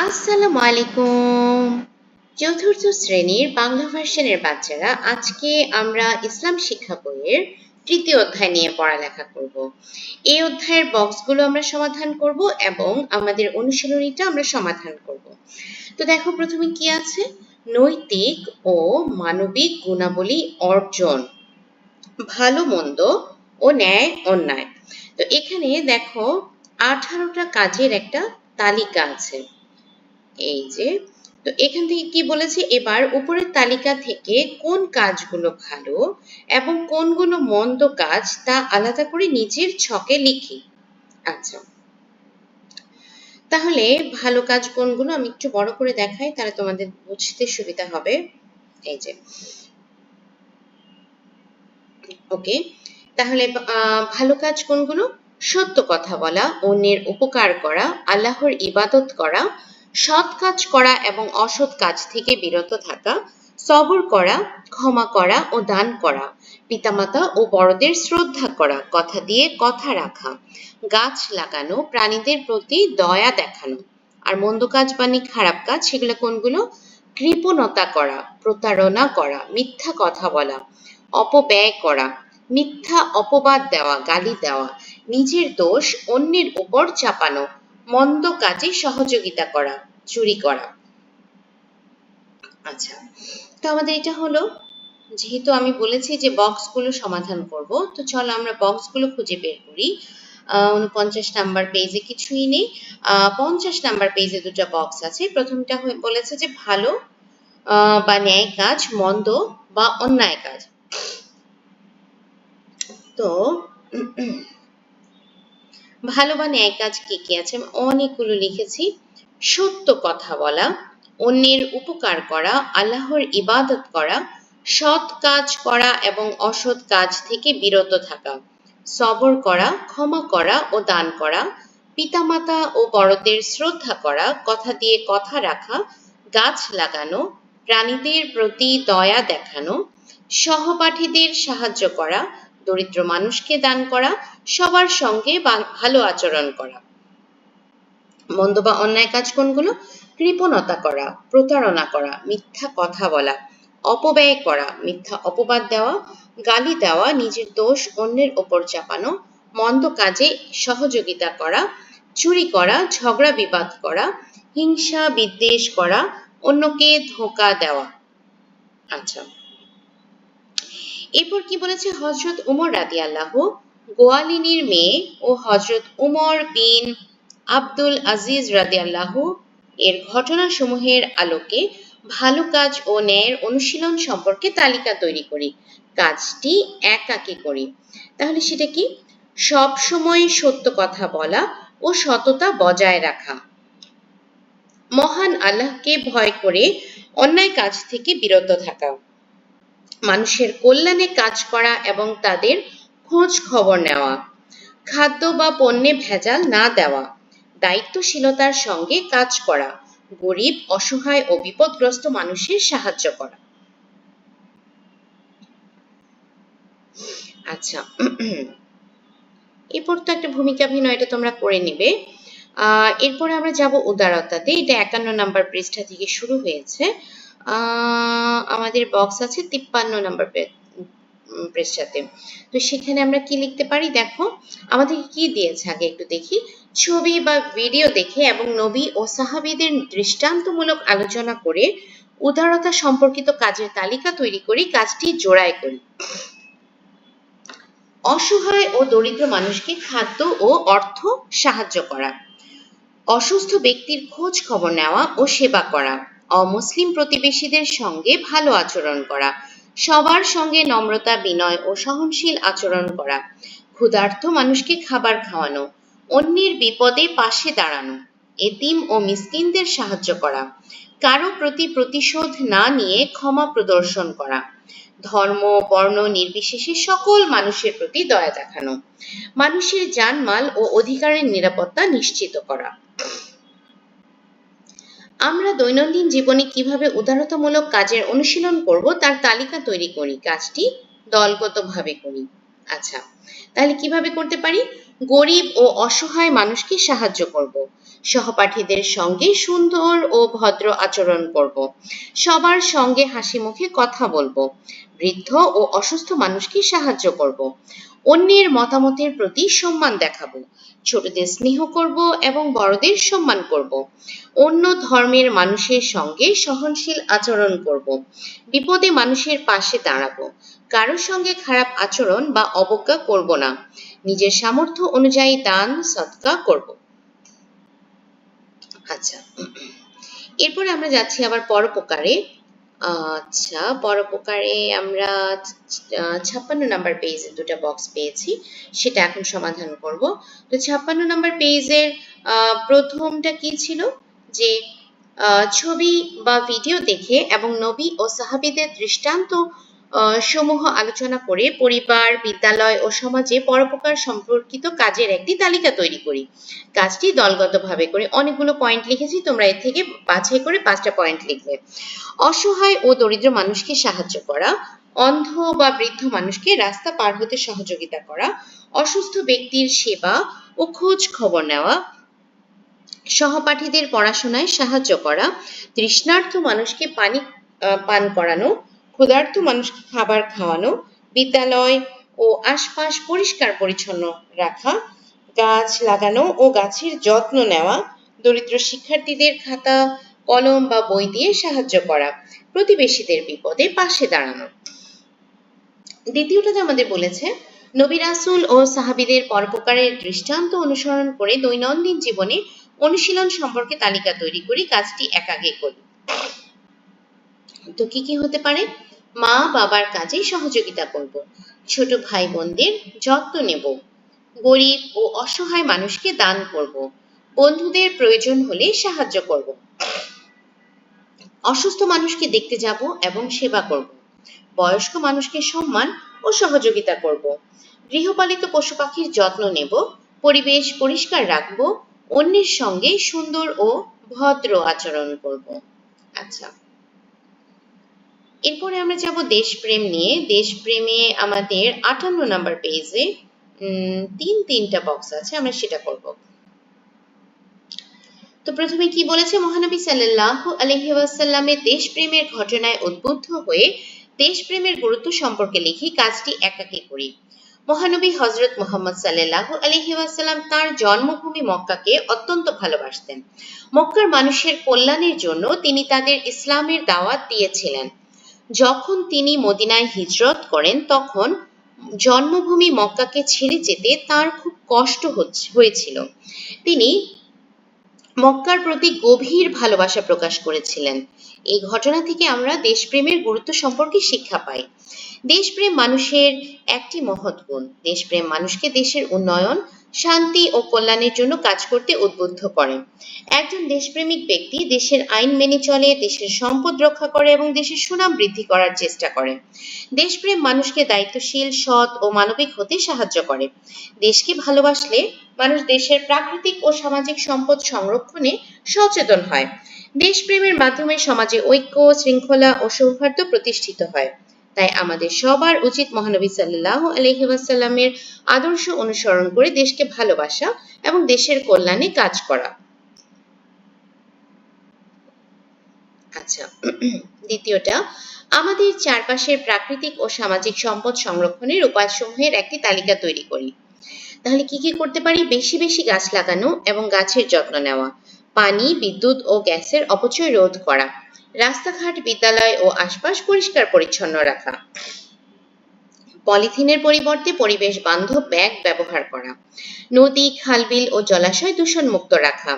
আসসালামু আলাইকুম। চতুর্থ শ্রেণীর বাংলা ভার্সনের বাচ্চারা, আজকে আমরা ইসলাম শিক্ষা বইয়ের তৃতীয় অধ্যায় নিয়ে পড়ালেখা করব। এই অধ্যায়ের বক্সগুলো আমরা সমাধান করব এবং আমাদের অনুশীলনীটা আমরা সমাধান করব। তো দেখো, প্রথমে কি আছে? নৈতিক ও মানবিক গুণাবলী অর্জন, ভালো মন্দ ও ন্যায় অন্যায়। তো এখানে দেখো 18টা কাজের একটা তালিকা আছে। এই যে, তো এখান থেকে কি বলেছে, এবার উপরের তালিকা থেকে কোন কাজগুলো ভালো এবং কোনগুলো মন্দ কাজ তা আলাদা করে নিজের ছকে লিখি। আচ্ছা, তাহলে ভালো কাজ কোনগুলো আমি একটু বড় করে দেখাই, তাহলে তোমাদের বুঝতে সুবিধা হবে। এই যে, ওকে, তাহলে ভালো কাজ কোনগুলো? সত্য কথা বলা, অন্যের উপকার করা, আল্লাহর ইবাদত করা, সৎ কাজ করা এবং অসৎ কাজ থেকে বিরত থাকা, সবর করা, ক্ষমা করা ও দান করা, পিতামাতা ও বড়দের শ্রদ্ধা করা, কথা দিয়ে কথা রাখা, গাছ লাগানো, প্রাণীদের প্রতি দয়া দেখানো। আর মন্দ কাজ মানে খারাপ কাজ, সেগুলো কোনগুলো? কৃপণতা করা, প্রতারণা করা, মিথ্যা কথা বলা, অপব্যয় করা, মিথ্যা অপবাদ দেওয়া, গালি দেওয়া, নিজের দোষ অন্যের উপর চাপানো, মন্দ কাজে সহযোগিতা করা, চুরি করা। আচ্ছা, তো আমাদের এটা হলো। যেহেতু আমি বলেছি যে বক্সগুলো সমাধান করব, তো চলো আমরা বক্সগুলো খুঁজে বের করি। 49 নাম্বার পেজে কিছুই নেই। 50 নাম্বার পেজে দুটো বক্স আছে। প্রথমটা বলেছে যে ভালো বা ন্যায় কাজ, মন্দ বা অন্যায় কাজ। তো ভালো বা ন্যায় কাজ কি কি আছে? আমি অনেকগুলো লিখেছি। সত্য কথা বলা, অন্যের উপকার করা, আল্লাহর ইবাদত করা, সৎ কাজ করা এবং অসৎ কাজ থেকে বিরত থাকা, সবর করা, ক্ষমা করা ও দান করা, পিতামাতা ও বড়দের শ্রদ্ধা করা, কথা দিয়ে কথা রাখা, গাছ লাগানো, প্রাণীদের প্রতি দয়া দেখানো, সহপাঠীদের সাহায্য করা, দরিদ্র মানুষকে দান করা, সবার সঙ্গে ভালো আচরণ করা। মন্দ বা অন্যায় কাজ কোনগুলো? কৃপণতা করা, প্রতারণা করা, মিথ্যা কথা বলা, অপব্যয় করা, মিথ্যা অপবাদ দেওয়া, গালি দেওয়া, নিজের দোষ অন্যের ওপর চাপানো, মন্দ কাজে সহযোগিতা করা, চুরি করা, ঝগড়া বিবাদ করা, হিংসা বিদ্বেষ করা, অন্যকে ধোঁকা দেওয়া। আচ্ছা, এরপর কি বলেছে? হযরত উমর রাদিয়াল্লাহু গোয়ালিনীর মেয়ে ও হযরত উমর বিন আব্দুল আজিজ রাদিয়াল্লাহু এর ঘটনাসমূহের আলোকে ভালো কাজ ও ন্যায়ের অনুশীলন সম্পর্কে তালিকা তৈরি করি। কাজটি একাকী করি। তাহলে সেটা কি? সব সময় সত্য কথা বলা ও সততা বজায় রাখা, মহান আল্লাহকে ভয় করে অন্যায় কাজ থেকে বিরত থাকা, মানুষের কল্যাণে কাজ করা এবং তাদের খোঁজ খবর নেওয়া, খাদ্য বা পণ্যে ভেজাল না দেওয়া, দায়িত্বশীলতার সঙ্গে কাজ করা, গরিব, অসহায় ও বিপদগ্রস্ত মানুষের সাহায্য করা। আচ্ছা, এরপর তো একটা ভূমিকাভিনয়, এটা তোমরা করে নিবে। এরপরে আমরা যাব উদারতাতে। এটা 51 নাম্বার পৃষ্ঠা থেকে শুরু হয়েছে। আমাদের বক্স আছে 53 নাম্বার পৃষ্ঠাতে। তো সেখানে আমরা কি লিখতে পারি? দেখো, আমাদেরকে কি দিয়েছে আগে একটু দেখি। ছবি বা ভিডিও দেখে এবং নবী ও সাহাবীদের দৃষ্টান্তমূলক আলোচনা করে উদারতা সম্পর্কিত কাজের তালিকা তৈরি করি, কাজটি জোড়ায় করি। অসহায় ও দরিদ্র মানুষকে খাদ্য ও অর্থ সাহায্য করা, অসুস্থ ব্যক্তির খোঁজ খবর নেওয়া ও সেবা করা, অমুসলিম প্রতিবেশীদের সঙ্গে ভালো আচরণ করা, সবার সঙ্গে নম্রতা, বিনয় ও সহনশীল আচরণ করা, ক্ষুধার্ত মানুষকে খাবার খাওয়ানো, অন্যের বিপদে পাশে দাঁড়ানো, এতিম ও মিসকিনদের সাহায্য করা, কারো প্রতি প্রতিশোধ না নিয়ে ক্ষমা প্রদর্শন করা, ধর্ম বর্ণ নির্বিশেষে সকল মানুষের প্রতি দয়া দেখানো, মানুষের জানমাল ও অধিকারের নিরাপত্তা নিশ্চিত করা। আমরা দৈনন্দিন জীবনে কিভাবে উদারতামূলক কাজের অনুশীলন করব তার তালিকা তৈরি করি, কাজটি দলগতভাবে করি। আচ্ছা, তাহলে কিভাবে করতে পারি? গরিব ও অসহায় মানুষকে সাহায্য করব। সহপাঠীদের সঙ্গে সুন্দর ও ভদ্র আচরণ করব। সবার সঙ্গে হাসি মুখে কথা বলবো। বৃদ্ধ ও অসুস্থ মানুষকে সাহায্য করব। অন্যের মতামতের প্রতি সম্মান দেখাবো। ছোটদের স্নেহ করব এবং বড়দের সম্মান করব। অন্য ধর্মের মানুষের সঙ্গে সহনশীল আচরণ করব। বিপদে মানুষের পাশে দাঁড়াবো। কারোর সঙ্গে খারাপ আচরণ বা অবজ্ঞা করব না। নিজের সামর্থ্য অনুযায়ী দান সদকা করব। আচ্ছা, এরপরে আমরা যাচ্ছি আবার পরোপকারে। আচ্ছা, পরোপকারে আমরা 56 নাম্বার পেজে দুটো বক্স পেয়েছি, সেটা এখন সমাধান করব। তো 56 নাম্বার পেজের প্রথমটা কি ছিল, যে ছবি বা ভিডিও দেখে এবং নবী ও সাহাবীদের দৃষ্টান্ত সমূহ আলোচনা করে পরিবার, বিদ্যালয় ও সমাজে পরোপকার সম্পর্কিত কাজের একটি তালিকা তৈরি করি। কাজটি দলগতভাবে করে অনেকগুলো পয়েন্ট লিখেছি, তোমরা এর থেকে বাছাই করে 5টা পয়েন্ট লিখবে। অসহায় ও দরিদ্র মানুষকে সাহায্য করা, অন্ধ বা বৃদ্ধ মানুষকে রাস্তা পার হতে সহযোগিতা করা, অসুস্থ ব্যক্তির সেবা ও খোঁজ খবর নেওয়া, সহপাঠীদের পড়াশোনায় সাহায্য করা, তৃষ্ণার্ত মানুষকে পানি পান করানো, ক্ষুধার্ত মানুষকে খাবার খাওয়ানো, বিদ্যালয় ও আশপাশ পরিষ্কার পরিচ্ছন্ন রাখা, গাছ লাগানো ও গাছের যত্ন নেওয়া, দরিদ্র শিক্ষার্থীদের খাতা, কলম বা বই দিয়ে সাহায্য করা, প্রতিবেশীদের বিপদে পাশে দাঁড়ানো। দ্বিতীয়টা যে আমাদের বলেছে, নবী রাসূল ও সাহাবীদের পরোপকারের দৃষ্টান্ত অনুসরণ করে দৈনন্দিন জীবনে অনুশীলন সম্পর্কে তালিকা তৈরি করি, কাজটি একাগে করি। তো কি কি হতে পারে? মা বাবার কাজে সহযোগিতা করব, ছোট ভাই বোনদের যত্ন নেব, গরিব ও অসহায় মানুষকে দান করব, বন্ধুদের প্রয়োজন হলে সাহায্য করব, অসুস্থ মানুষকে দেখতে যাব এবং সেবা করব, বয়স্ক মানুষকে সম্মান ও সহযোগিতা করব, গৃহপালিত পশু পাখির যত্ন নেব, পরিবেশ পরিষ্কার রাখব, অন্যের সঙ্গে সুন্দর ও ভদ্র আচরণ করব। আচ্ছা, এরপরে আমরা যাব দেশপ্রেম নিয়ে। দেশপ্রেমে আমাদের 58 নাম্বার পেজে তিনটা বক্স আছে, আমরা সেটা করব। তো প্রথমে কি বলেছে, মহানবী সাল্লাল্লাহু আলাইহি ওয়াসাল্লামের দেশপ্রেমের ঘটনায় উদ্বুদ্ধ হয়ে দেশপ্রেমের গুরুত্ব সম্পর্কে লিখি, কাজটি একাকী করি। মহানবী হযরত মুহাম্মদ সাল্লাল্লাহু আলাইহি ওয়াসাল্লাম তার জন্মভূমি মক্কাকে অত্যন্ত ভালোবাসতেন। মক্কার মানুষের কল্যাণের জন্য তিনি তাদের ইসলামের দাওয়াত দিয়েছিলেন। যখন তিনি মদিনায় হিজরত করেন তখন জন্মভূমি মক্কাকে ছেড়ে যেতে তার খুব কষ্ট হয়েছিল। তিনি মক্কার প্রতি গভীর ভালোবাসা প্রকাশ করেছিলেন। এই ঘটনা থেকে আমরা দেশপ্রেমের গুরুত্ব সম্পর্কে শিক্ষা পাই। দেশপ্রেম মানুষের একটি মহৎ গুণ। দেশপ্রেম মানুষকে দেশের উন্নয়ন, শান্তি ও কল্যাণের জন্য কাজ করতে উদ্বুদ্ধ করে। একজন দেশপ্রেমিক ব্যক্তি দেশের আইন মেনে চলে, দেশের সম্পদ রক্ষা করে এবং দেশের সুনাম বৃদ্ধি করার চেষ্টা করে। দেশপ্রেম মানুষকে দায়িত্বশীল, সৎ ও মানবিক হতে সাহায্য করে। দেশকে ভালোবাসলে মানুষ দেশের প্রাকৃতিক ও সামাজিক সম্পদ সংরক্ষণে সচেতন হয়। দেশপ্রেমের মাধ্যমে সমাজে ঐক্য, শৃঙ্খলা ও সৌহার্দ্য প্রতিষ্ঠিত হয়। তাই আমাদের সবার উচিত মহানবী সাল্লাল্লাহু আলাইহি ওয়াসাল্লামের আদর্শ অনুসরণ করে দেশকে ভালোবাসা এবং দেশের কল্যাণে কাজ করা। আচ্ছা, দ্বিতীয়টা, আমাদের চারপাশের প্রাকৃতিক ও সামাজিক সম্পদ সংরক্ষণের উপায়সমূহের একটি তালিকা তৈরি করি। তাহলে কি কি করতে পারি? বেশি বেশি গাছ লাগানো এবং গাছের যত্ন নেওয়া, পানি, বিদ্যুৎ ও গ্যাসের অপচয় রোধ করা, রাস্তাঘাট, বিদ্যালয় ও আশপাশ পরিষ্কার পরিচ্ছন্ন রাখা, পলিথিনের পরিবর্তে পরিবেশ বান্ধব ব্যাগ ব্যবহার করা, নদী, খালবিল ও জলাশয় দূষণ মুক্ত রাখা,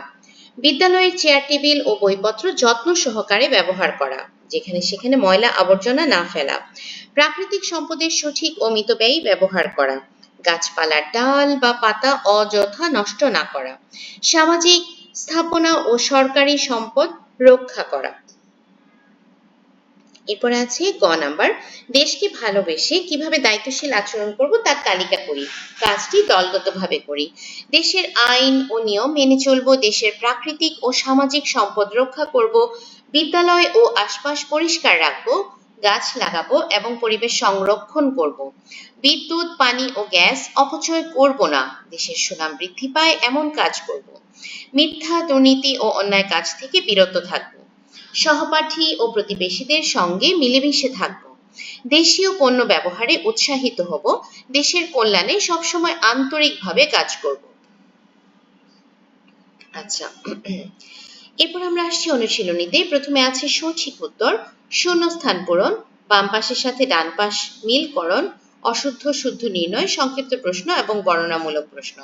বিদ্যালয়ের চেয়ার টেবিল ও বইপত্র যত্ন সহকারে ব্যবহার করা, যেখানে সেখানে ময়লা আবর্জনা না ফেলা, প্রাকৃতিক সম্পদের সঠিক ও মিতব্যয়ী ব্যবহার করা, গাছপালার ডাল বা পাতা অযথা নষ্ট না করা, সামাজিক স্থাপনা ও সরকারি সম্পদ রক্ষা করা। এরপরে আছে গ নাম্বার, দেশকে ভালোবেসে কিভাবে দায়িত্বশীল আচরণ করব তার তালিকা করি, কাজটি দলগতভাবে করি। দেশের আইন ও নিয়ম মেনে চলব, দেশের প্রাকৃতিক ও সামাজিক সম্পদ রক্ষা করব, বিদ্যালয় ও আশপাশ পরিষ্কার রাখব, গাছ লাগাবো এবং পরিবেশ সংরক্ষণ করব। বিদ্যুৎ, পানি ও গ্যাস অপচয় করব না। দেশের সুনাম বৃদ্ধি পায় এমন কাজ করব। মিথ্যা, দুর্নীতি ও অন্যায় কাজ থেকে বিরত থাকব। সহপাঠী ও প্রতিবেশীদের সঙ্গে মিলেমিশে থাকব। দেশীয় পণ্য ব্যবহারে উৎসাহিত হব। দেশের কল্যাণে সবসময় আন্তরিকভাবে কাজ করব। আচ্ছা, এরপর আমরা আসছি অনুশীলনীতে। প্রথমে আছে সঠিক উত্তর, শূন্যস্থান পূরণ, বাম পাশের সাথে ডান পাশ মিলকরণ, অশুদ্ধ শুদ্ধ নির্ণয়, সংক্ষিপ্ত প্রশ্ন এবং বর্ণনামূলক প্রশ্ন।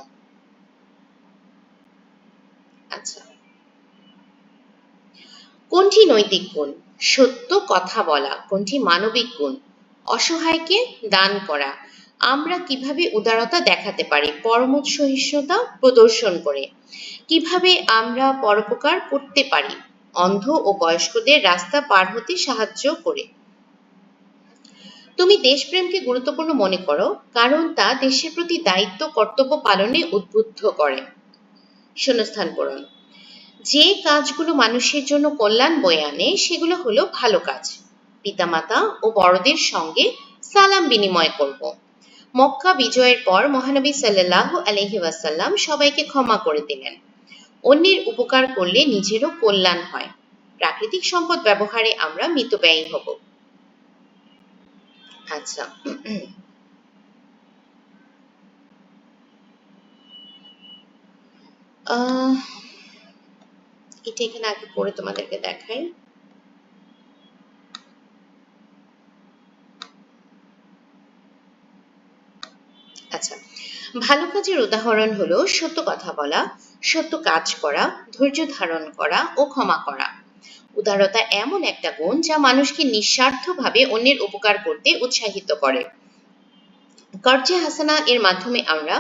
আচ্ছা, কোনটি নৈতিক গুণ? সত্য কথা বলা। কোনটি মানবিক গুণ? অসহায়কে দান করা। আমরা কিভাবে উদারতা দেখাতে পারি? পরমত সহিষ্ণুতা প্রদর্শন করে। কিভাবে আমরা পরোপকার করতে পারি? অন্ধ ও বয়স্কদের রাস্তা পার হতে সাহায্য করে। তুমি দেশপ্রেমকে গুরুত্বপূর্ণ মনে করো কারণ তা দেশের প্রতি দায়িত্ব কর্তব্য পালনে উদ্বুদ্ধ করে। শূন্যস্থান পূরণ, যে কাজগুলো মানুষের জন্য কল্যাণ বয়ে আনে সেগুলো হলো ভালো কাজ। পিতামাতা ও বড়দের সঙ্গে সালাম বিনিময় করব। মক্কা বিজয়ের পর মহানবী সাল্লাল্লাহু আলাইহি ওয়াসাল্লাম সবাইকে ক্ষমা করে দিলেন। অন্যের উপকার করলে নিজেরও কল্যাণ হয়। প্রাকৃতিক সম্পদ ব্যবহারে আমরা মিতব্যয়ী হব। আচ্ছা, এটা এখানে আগে পড়ে তোমাদেরকে দেখাই। আচ্ছা, ভালো কাজের উদাহরণ হলো সত্য কথা বলা, সত্য কাজ করা, ধৈর্য ধারণ করা ও ক্ষমা করা। উদারতা এমন একটা গুণ যা মানুষকে নিঃস্বার্থভাবে অন্যের উপকার করতে উৎসাহিত করে। কর্জে হাসানা এর মাধ্যমে আমরা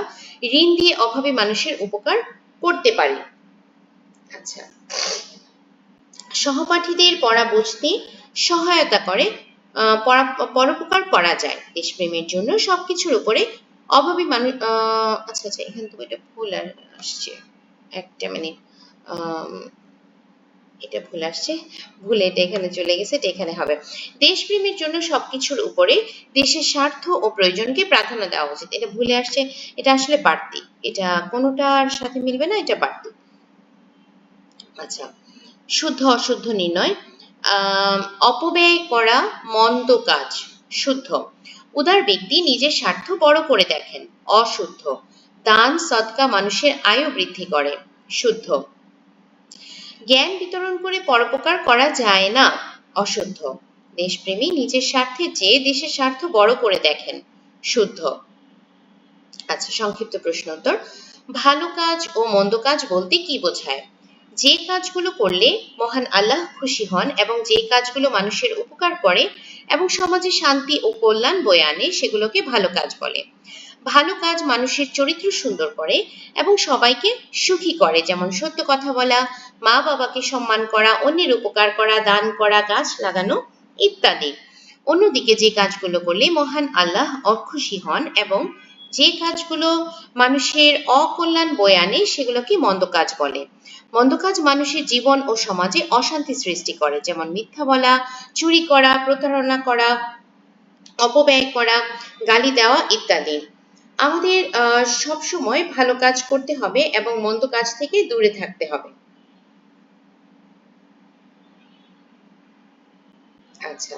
ঋণ দিয়ে অভাবী মানুষের উপকার করতে পারি। আচ্ছা, সহপাঠীদের পড়া বুঝতে সহায়তা করে পরোপকার করা যায়। দেশপ্রেমের জন্য সবকিছুর উপরে অভাবী মানুষ। আচ্ছা, এখানে তো এটা ভুল আসছে, একটা মিনিট, এটা ভুল আসছে, ভুল এটা এখানে চলে গেছে, এটা এখানে হবে। দেশপ্রেমের জন্য সবকিছুর উপরে দেশের স্বার্থ ও প্রয়োজনকে প্রাধান্য দেওয়া উচিত। এটা ভুলে আসছে, এটা আসলে বাড়তি, এটা কোনোটার সাথে মিলবে না, এটা বাড়তি। আচ্ছা, শুদ্ধ অশুদ্ধ নির্ণয়, অপব্যয় করা মন্দ কাজ। শুদ্ধ, উদার ব্যক্তি নিজের স্বার্থ বড় করে দেখেন। অশুদ্ধ, দান সদকা মানুষের আয়ু বৃদ্ধি করে। শুদ্ধ, জ্ঞান বিতরণ করে পরোপকার করা যায় না। অশুদ্ধ, দেশপ্রেমী নিজের স্বার্থে চেয়ে দেশের স্বার্থ বড় করে দেখেন। শুদ্ধ। আচ্ছা, সংক্ষিপ্ত প্রশ্ন উত্তর। ভালো কাজ ও মন্দ কাজ বলতে কি বোঝায়? যে কাজগুলো করলে মহান আল্লাহ খুশি হন এবং যে কাজগুলো মানুষের উপকার করে এবং সমাজে শান্তি ও কল্যাণ বয়ে আনে সেগুলোকে ভালো কাজ বলে। ভালো কাজ মানুষের চরিত্র সুন্দর করে এবং সবাইকে সুখী করে, যেমন সত্য কথা বলা, মা বাবাকে সম্মান করা, অন্যের উপকার করা, দান করা, গাছ লাগানো ইত্যাদি। অন্যদিকে যে কাজগুলো করলে মহান আল্লাহ অখুশি হন এবং যে কাজগুলো মানুষের অকল্যাণ বয়ে আনে সেগুলোকে মন্দ কাজ বলে। মন্দ কাজ মানুষের জীবন ও সমাজে অশান্তি সৃষ্টি করে, যেমন মিথ্যা বলা, চুরি করা, প্রতারণা করা, অপব্যয় করা, গালি দেওয়া ইত্যাদি। আমাদের সবসময় ভালো কাজ করতে হবে এবং মন্দ কাজ থেকে দূরে থাকতে হবে। আচ্ছা,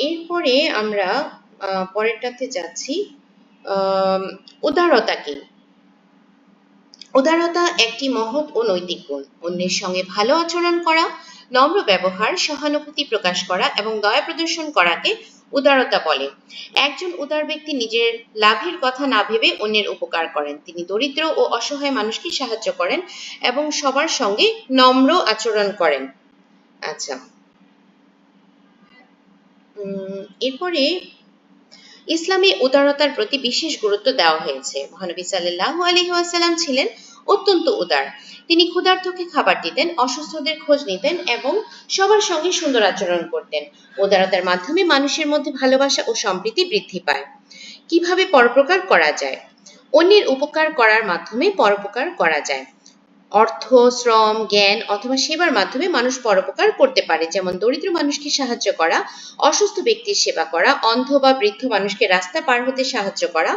এরপরে আমরা পরেরটাতে যাচ্ছি। উদারতা কি? উদারতা একটি মহৎ ও নৈতিক গুণ। অন্যের সঙ্গে ভালো আচরণ করা, নম্র ব্যবহার, সহানুভূতি প্রকাশ করা এবং দয়া প্রদর্শন করাকে উদারতা বলে। একজন উদার ব্যক্তি নিজের লাভের কথা না ভেবে অন্যের উপকার করেন। তিনি দরিদ্র ও অসহায় মানুষকে সাহায্য করেন এবং সবার সঙ্গে নম্র আচরণ করেন। আচ্ছা, এরপরে ইসলামে উদারতার প্রতি বিশেষ গুরুত্ব দেওয়া হয়েছে। মহানবী সাল্লাল্লাহু আলাইহি ওয়াসাল্লাম ছিলেন অত্যন্ত উদার। তিনি ক্ষুধার্তকে খাবার দিতেন, অসুস্থদের খোঁজ নিতেন এবং সবার সঙ্গে সুন্দর আচরণ করতেন। উদারতার মাধ্যমে মানুষের মধ্যে ভালোবাসা ও সম্প্রীতি বৃদ্ধি পায়। কিভাবে পরোপকার করা যায়? অন্যের উপকার করার মাধ্যমে পরোপকার করা যায়। অর্থ, শ্রম, জ্ঞান অথবা সেবার মাধ্যমে মানুষ পরোপকার করতে পারে, যেমন দরিদ্র মানুষকে সাহায্য করা, অসুস্থ ব্যক্তির সেবা করা, অন্ধ বা বৃদ্ধ মানুষকে রাস্তা পার হতে সাহায্য করা,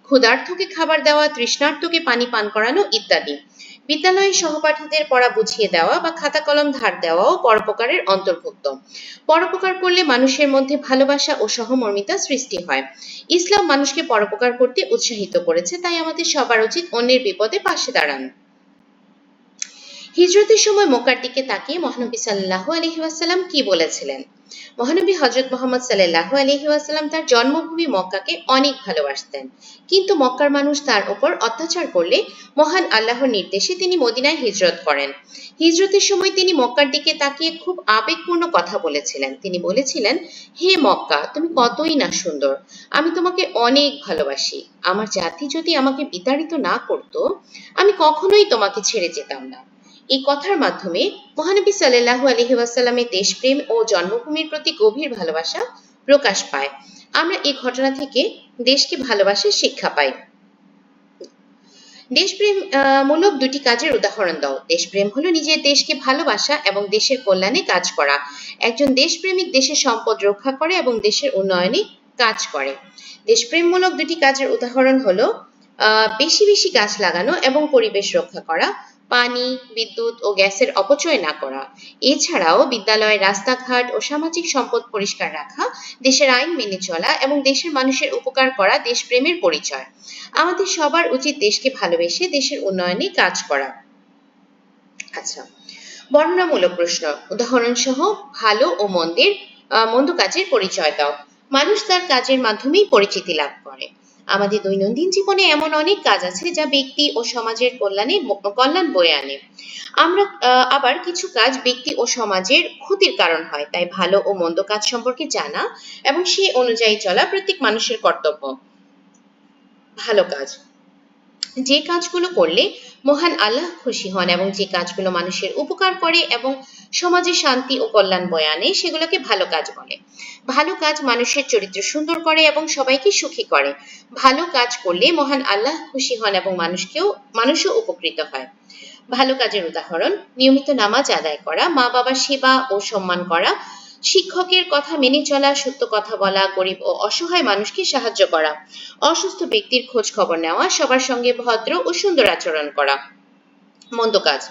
ক্ষুধার্তকে খাবার দেওয়া, তৃষ্ণার্তকে পানি পান করানো ইত্যাদি। বিদ্যালয়ে সহপাঠীদের পড়া বুঝিয়ে দেওয়া বা খাতা কলম ধার দেওয়াও পরোপকারের অন্তর্ভুক্ত। পরোপকার করলে মানুষের মধ্যে ভালোবাসা ও সহমর্মিতা সৃষ্টি হয়। ইসলাম মানুষকে পরোপকার করতে উৎসাহিত করেছে, তাই আমাদের সবার উচিত অন্যের বিপদে পাশে দাঁড়ানো। হিজরতের সময় মক্কার দিকে তাকিয়ে মহানবী সাল্লাল্লাহু আলাইহি ওয়াসাল্লাম কি বলেছিলেন? মহানবী হযরত মুহাম্মদ সাল্লাল্লাহু আলাইহি ওয়াসাল্লাম তার জন্মভূমি মক্কাকে অনেক ভালোবাসতেন, কিন্তু মক্কার মানুষ তার উপর অত্যাচার করলে মহান আল্লাহর নির্দেশে তিনি মদিনায় হিজরত করেন। হিজরতের সময় তিনি মক্কার দিকে তাকিয়ে খুব আবেগপূর্ণ কথা বলেছিলেন। তিনি বলেছিলেন, হে মক্কা, তুমি কতই না সুন্দর, আমি তোমাকে অনেক ভালোবাসি। আমার জাতি যদি আমাকে বিতাড়িত না করত, আমি কখনোই তোমাকে ছেড়ে যেতাম না। এই কথার মাধ্যমে মহানবী সাল্লাল্লাহু আলাইহি ওয়াসাল্লামের দেশপ্রেম ও জন্মভূমির প্রতি গভীর ভালোবাসা প্রকাশ পায়। আমরা এই ঘটনা থেকে দেশকে ভালোবাসার শিক্ষা পাই। দেশপ্রেম মূলক দুটি কাজের উদাহরণ দাও। দেশপ্রেম হলো নিজের দেশকে ভালোবাসা এবং দেশের কল্যাণে কাজ করা। একজন দেশপ্রেমিক দেশের সম্পদ রক্ষা করে এবং দেশের উন্নয়নে কাজ করে। দেশপ্রেমমূলক দুটি কাজের উদাহরণ হলো বেশি বেশি গাছ লাগানো এবং পরিবেশ রক্ষা করা, পানি, বিদ্যুৎ ও গ্যাসের অপচয় না করা। এছাড়াও বিদ্যালয়, রাস্তাঘাট ও সামাজিক সম্পদ পরিষ্কার রাখা, দেশের আইন মেনে চলা এবং দেশের মানুষের উপকার করা দেশপ্রেমের পরিচয়। আমাদের সবার উচিত দেশকে ভালোবেসে দেশের উন্নয়নে কাজ করা। আচ্ছা, বর্ণনামূলক প্রশ্ন, উদাহরণ সহ ভালো ও মন্দ কাজের পরিচয় দাও। মানুষ তার কাজের মাধ্যমেই পরিচিতি লাভ করে। আমাদের দৈনন্দিন জীবনে এমন অনেক কাজ আছে যা ব্যক্তি ও সমাজের কল্যাণ বয়ে আনে। আবার কিছু কাজ ব্যক্তি ও সমাজের ক্ষতির কারণ হয়, তাই ভালো ও মন্দ কাজ সম্পর্কে জানা এবং সেই অনুযায়ী চলা প্রত্যেক মানুষের কর্তব্য। ভালো কাজ, যে কাজগুলো করলে মহান আল্লাহ খুশি হন এবং যে কাজগুলো মানুষের উপকার করে এবং সমাজে শান্তি ও কল্যাণ বয়ে আনে সেগুলোকে ভালো কাজ বলে। ভালো কাজ মানুষের চরিত্র সুন্দর করে এবং সবাইকে সুখী করে। ভালো কাজ করলে মহান আল্লাহ খুশি হন এবং মানুষও উপকৃত হয়। ভালো কাজের উদাহরণ, নিয়মিত নামাজ আদায় করা, মা বাবার সেবা ও সম্মান করা, শিক্ষকের কথা মেনে চলা, সত্য কথা বলা, গরিব ও অসহায় মানুষকে সাহায্য করা, অসুস্থ ব্যক্তির খোঁজ খবর নেওয়া, সবার সঙ্গে ভদ্র ও সুন্দর আচরণ করা। মন্দ কাজ,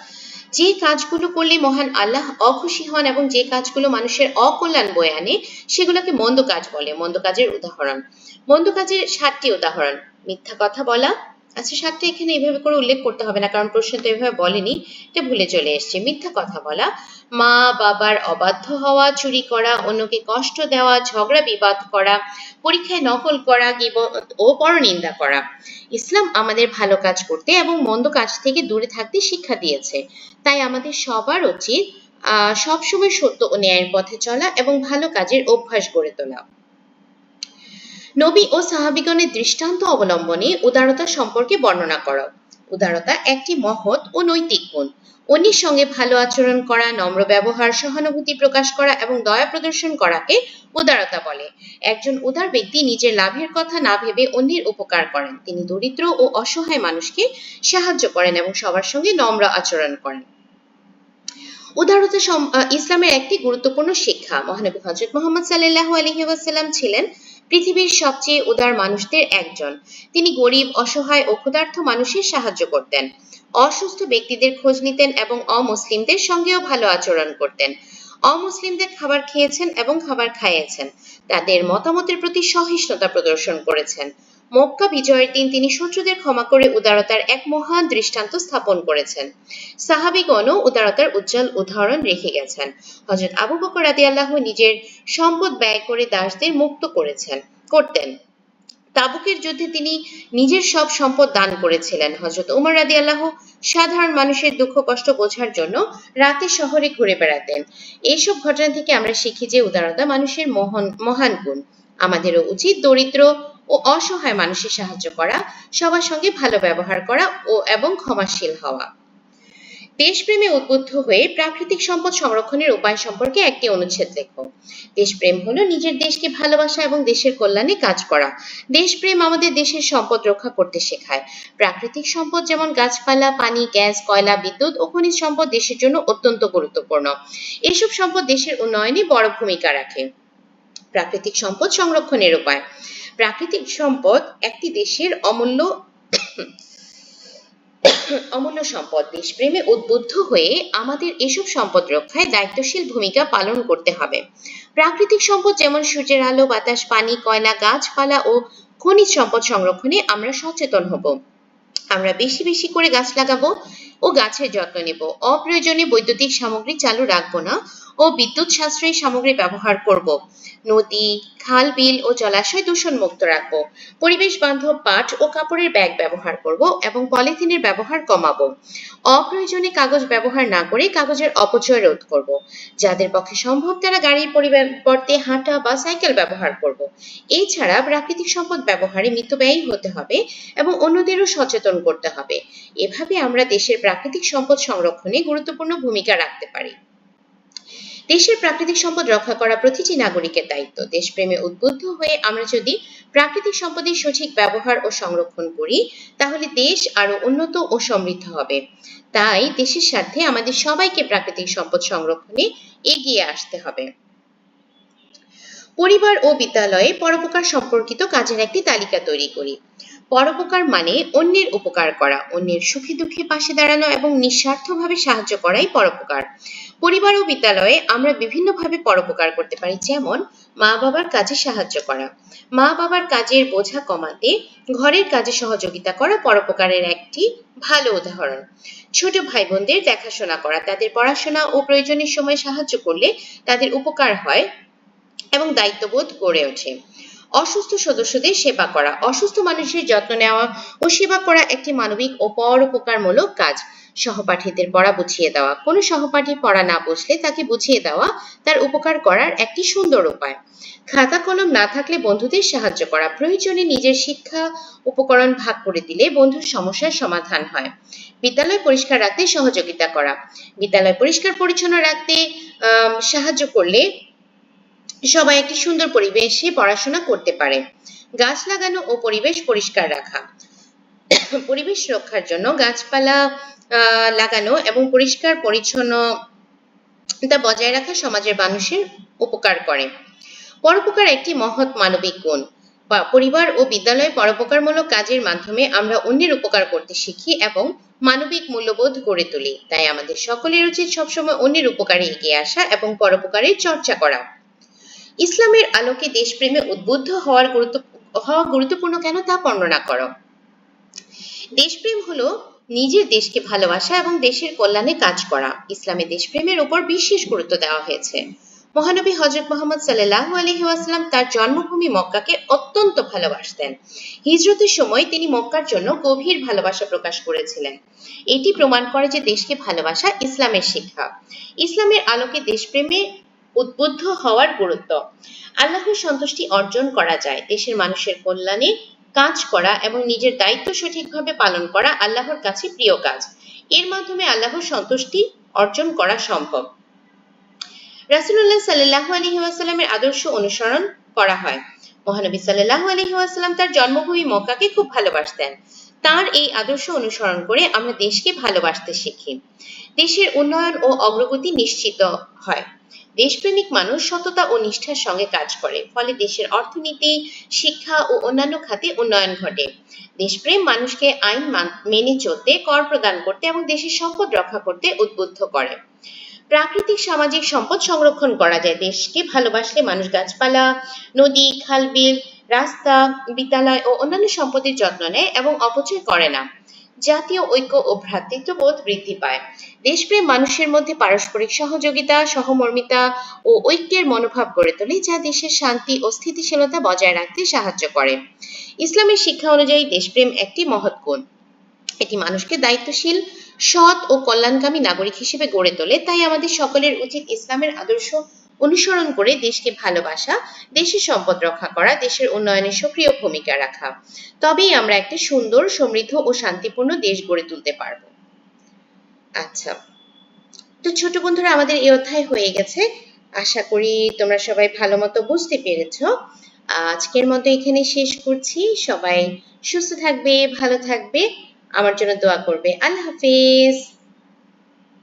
যে কাজগুলো করলে মহান আল্লাহ অখুশি হন এবং যে কাজগুলো মানুষের অকল্যাণ বয়ে আনে সেগুলোকে মন্দ কাজ বলে। মন্দ কাজের উদাহরণ, মন্দ কাজের 7টি উদাহরণ। মিথ্যা কথা বলা, আচ্ছা 7টা এখানে এভাবে করে উল্লেখ করতে হবে না, কারণ প্রশ্ন তো এভাবে বলেনি, এটা ভুলে চলে এসছে। মিথ্যা কথা বলা, মা বাবার অবাধ্য হওয়া, চুরি করা, অন্যকে কষ্ট দেওয়া, ঝগড়া বিবাদ করা, পরীক্ষায় নকল করা, গীবত ও পরনিন্দা করা। ইসলাম আমাদের ভালো কাজ করতে এবং মন্দ কাজ থেকে দূরে থাকতে শিক্ষা দিয়েছে, তাই আমাদের সবার উচিত সবসময় সত্য ও ন্যায়ের পথে চলা এবং ভালো কাজের অভ্যাস গড়ে তোলা। নবী ও সাহাবীগণের দৃষ্টান্ত অবলম্বনে উদারতা সম্পর্কে বর্ণনা করো। উদারতা একটি মহৎ ও নৈতিক গুণ। অন্যের সঙ্গে ভালো আচরণ করা, নম্র ব্যবহার, সহানুভূতি প্রকাশ করা এবং দয়া প্রদর্শন করাকে উদারতা বলে। একজন উদার ব্যক্তি নিজের লাভের কথা না ভেবে অন্যের উপকার করেন। তিনি দরিদ্র ও অসহায় মানুষকে সাহায্য করেন এবং সবার সঙ্গে নম্র আচরণ করেন। উদারতা ইসলামের একটি গুরুত্বপূর্ণ শিক্ষা। মহানবী হযরত মুহাম্মদ সাল্লাল্লাহু আলাইহি ওয়াসাল্লাম ছিলেন পৃথিবীর সবচেয়ে উদার মানুষদের একজন। তিনি গরিব, অসহায় ও ক্ষুধার্ত মানুষের সাহায্য করতেন, অসুস্থ ব্যক্তিদের খোঁজ নিতেন এবং অমুসলিমদের সঙ্গেও ভালো আচরণ করতেন। অমুসলিমদের খাবার খেয়েছেন এবং খাবার খাইয়েছেন, তাদের মতামতের প্রতি সহিষ্ণুতা প্রদর্শন করেছেন। মক্কা বিজয়ের দিন তিনি শত্রুদের ক্ষমা করে উদারতার এক মহান দৃষ্টান্ত স্থাপন করেছেন। সাহাবীগণও উদারতার উজ্জ্বল উদাহরণ রেখে গেছেন। হযরত আবু বকর রাদিয়াল্লাহু নিজের সম্পদ ব্যয় করে দাসদের মুক্ত করতেন। তাবুকের যুদ্ধে তিনি নিজের সব সম্পদ দান করেছিলেন। হযরত উমর রাদিয়াল্লাহু সাধারণ মানুষের দুঃখ কষ্ট বোঝার জন্য রাতে শহরে ঘুরে বেড়াতেন। এইসব ঘটনা থেকে আমরা শিখি যে উদারতা মানুষের মহান গুণ। আমাদেরও উচিত দরিদ্র ও অসহায় মানুষের সাহায্য করা, সবার সঙ্গে ভালো ব্যবহার করা এবং ক্ষমাশীল হওয়া। দেশপ্রেমে উদ্বুদ্ধ হয়ে প্রাকৃতিক সম্পদ সংরক্ষণের উপায় সম্পর্কে একটি অনুচ্ছেদ লেখো। দেশপ্রেম হলো নিজের দেশকে ভালোবাসা এবং দেশের কল্যাণে কাজ করা। দেশপ্রেম আমাদের দেশের সম্পদ রক্ষা করতে শেখায়। প্রাকৃতিক সম্পদ যেমন গাছপালা, পানি, গ্যাস, কয়লা, বিদ্যুৎ ও খনিজ সম্পদ দেশের জন্য অত্যন্ত গুরুত্বপূর্ণ। এসব সম্পদ দেশের উন্নয়নে বড় ভূমিকা রাখে। প্রাকৃতিক সম্পদ সংরক্ষণের উপায়। প্রাকৃতিক সম্পদ একটি দেশের অমূল্য সম্পদ। দেশপ্রেমে উদ্বুদ্ধ হয়ে আমাদের এসব সম্পদ রক্ষায় দায়িত্বশীল ভূমিকা পালন করতে হবে। প্রাকৃতিক সম্পদ যেমন সূর্যের আলো, বাতাস, পানি, কয়লা, গাছপালা ও খনিজ সম্পদ সংরক্ষণে আমরা সচেতন হব। আমরা বেশি বেশি করে গাছ লাগাবো ও গাছের যত্ন নেব। অপ্রয়োজনীয় বৈদ্যুতিক সামগ্রী চালু রাখবো না ও বিদ্যুৎ সাশ্রয়ী সামগ্রী ব্যবহার করব। নদী, খাল, বিল ও জলাশয় দূষণ মুক্ত রাখবো। পরিবেশ বান্ধব পাট ও কাপড়ের ব্যাগ ব্যবহার করব এবং পলিথিনের ব্যবহার কমাবো। অপ্রয়োজনীয় কাগজ ব্যবহার না করে কাগজের অপচয় রোধ করব। যাদের পক্ষে সম্ভব তারা গাড়ির পরিবর্তে হাঁটা বা সাইকেল ব্যবহার করব। এছাড়া প্রাকৃতিক সম্পদ ব্যবহারে মিতব্যয়ী হতে হবে এবং অন্যদেরও সচেতন করতে হবে। এভাবে আমরা দেশের প্রাকৃতিক সম্পদ সংরক্ষণে গুরুত্বপূর্ণ ভূমিকা রাখতে পারি। দেশের প্রাকৃতিক সম্পদ রক্ষা করা প্রতিটি নাগরিকের দায়িত্ব। দেশপ্রেমে উদ্বুদ্ধ হয়ে আমরা যদি প্রাকৃতিক সম্পদের সঠিক ব্যবহার ও সংরক্ষণ করি তাহলে দেশ আরো উন্নত ও সমৃদ্ধ হবে। তাই দেশের স্বার্থে আমাদের সবাইকে প্রাকৃতিক সম্পদ সংরক্ষণে এগিয়ে আসতে হবে। পরিবার ও বিদ্যালয়ে পরোপকার সম্পর্কিত কাজের একটি তালিকা তৈরি করি। পরোপকার মানে অন্যের উপকার করা, অন্যের সুখে দুঃখে পাশে দাঁড়ানো এবং নিঃস্বার্থভাবে সাহায্য করাই পরোপকার। পরিবার ও বিদ্যালয়ে আমরা বিভিন্নভাবে পরোপকার করতে পারি, যেমন মা বাবার কাজে সাহায্য করা। মা বাবার কাজের বোঝা কমাতে ঘরের কাজে সহযোগিতা করা পরোপকারের একটি ভালো উদাহরণ। ছোট ভাই বোনদের দেখাশোনা করা, তাদের পড়াশোনা ও প্রয়োজনের সময় সাহায্য করলে তাদের উপকার হয় এবং দায়িত্ববোধ গড়ে ওঠে। অসুস্থ সদস্যদের সেবা করা, অসুস্থ মানুষের যত্ন নেওয়া ও সেবা করা একটি মানবিক ও পরোপকারমূলক কাজ। সহপাঠীদের পড়া বুঝিয়ে দেওয়া, কোনো সহপাঠী পড়া না বুঝলে তাকে বুঝিয়ে দেওয়া তার উপকার করার একটি সুন্দর উপায়। খাতা কলম না থাকলে বন্ধুদের সাহায্য করা, প্রয়োজনে নিজের শিক্ষা উপকরণ ভাগ করে দিলে বন্ধুর সমস্যার সমাধান হয়। বিদ্যালয় পরিষ্কার রাখতে সহযোগিতা করা, বিদ্যালয় পরিষ্কার পরিচ্ছন্ন রাখতে সাহায্য করলে সবাই একটি সুন্দর পরিবেশে পড়াশোনা করতে পারে। গাছ লাগানো ও পরিবেশ পরিষ্কার রাখা, পরিবেশ রক্ষার জন্য গাছপালা লাগানো এবং পরিষ্কার পরিচ্ছন্নতা বজায় রাখা সমাজের মানুষের উপকার করে। পরোপকার একটি মহৎ মানবিক গুণ। পরিবার ও বিদ্যালয়ে পরোপকারমূলক কাজের মাধ্যমে আমরা অন্যের উপকার করতে শিখি এবং মানবিক মূল্যবোধ গড়ে তুলি। তাই আমাদের সকলের উচিত সবসময় অন্যের উপকারে এগিয়ে আসা এবং পরোপকারের চর্চা করা। ইসলামের আলোকে দেশপ্রেমে উদ্বুদ্ধ হওয়া গুরুত্বপূর্ণ কেন তা বর্ণনা করো। দেশপ্রেম হলো নিজের দেশকে ভালোবাসা এবং দেশের কল্যাণে কাজ করা। ইসলামে দেশপ্রেমের উপর বিশেষ গুরুত্ব দেওয়া হয়েছে। মহানবী হযরত মুহাম্মদ সাল্লাল্লাহু আলাইহি ওয়াসাল্লাম তার জন্মভূমি মক্কাকে অত্যন্ত ভালোবাসতেন। হিজরতের সময় তিনি মক্কার জন্য গভীর ভালোবাসা প্রকাশ করেছিলেন। এটি প্রমাণ করে যে দেশকে ভালোবাসা ইসলামের শিক্ষা। ইসলামের আলোকে দেশপ্রেমে উদ্বুদ্ধ হওয়ার গুরুত্ব। আল্লাহর সন্তুষ্টি অর্জন করা যায়। দেশের মানুষের কল্যাণে কাজ করা এবং নিজের দায়িত্ব সঠিকভাবে পালন করা আল্লাহর কাছে প্রিয় কাজ। এর মাধ্যমে আল্লাহর সন্তুষ্টি অর্জন করা সম্ভব। রাসূলুল্লাহ সাল্লাল্লাহু আলাইহি ওয়াসাল্লামের আদর্শ অনুসরণ করা হয়। মহানবী সাল্লাল্লাহু আলাইহি ওয়াসাল্লাম তার জন্মভূমি মক্কাকে খুব ভালোবাসতেন। তার এই আদর্শ অনুসরণ করে আমরা দেশকে ভালোবাসতে শিখি। দেশের উন্নয়ন ও অগ্রগতি নিশ্চিত হয়। দেশপ্রেমিক মানুষ সততা ও নিষ্ঠার সঙ্গে কাজ করে, ফলে দেশের অর্থনীতি, শিক্ষা ও অন্যান্য খাতে উন্নয়ন ঘটে। দেশপ্রেম মানুষকে আইন মেনে চলতে, কর প্রদান করতে এবং দেশের সম্পদ রক্ষা করতে উদ্বুদ্ধ করে। প্রাকৃতিক সামাজিক সম্পদ সংরক্ষণ করা যায়। দেশকে ভালোবাসলে মানুষ গাছপালা, নদী, খাল, বিল, রাস্তা, বিদ্যালয় ও অন্যান্য সম্পদের যত্ন নেয় এবং অপচয় করে না। জাতীয় ঐক্য ও ভ্রাতৃত্ববোধ বৃদ্ধি পায়। দেশপ্রেম মানুষের মধ্যে পারস্পরিক সহযোগিতা, সহমর্মিতা ও ঐক্যের মনোভাব গড়ে তোলে, যা দেশের শান্তি ও স্থিতিশীলতা বজায় রাখতে সাহায্য করে। ইসলামের শিক্ষা অনুযায়ী দেশপ্রেম একটি মহৎ গুণ। এটি মানুষকে দায়িত্বশীল, সৎ ও কল্যাণকামী নাগরিক হিসেবে গড়ে তোলে। তাই আমাদের সকলের উচিত ইসলামের আদর্শ অনুসরণ করে দেশকে ভালোবাসা, দেশের সম্পদ রক্ষা করা, দেশের উন্নয়নে সক্রিয় ভূমিকা রাখা। তবেই আমরা একটি সুন্দর, সমৃদ্ধ ও শান্তিপূর্ণ দেশ গড়ে তুলতে পারব। আচ্ছা, তো ছোট বন্ধুরা আমাদের এই অধ্যায় হয়ে গেছে। আশা করি তোমরা সবাই ভালো মতো বুঝতে পেরেছো। আজকের মতো এখানে শেষ করছি। সবাই সুস্থ থাকবে, ভালো থাকবে, আমার জন্য দোয়া করবে। আল্লাহ হাফেজ।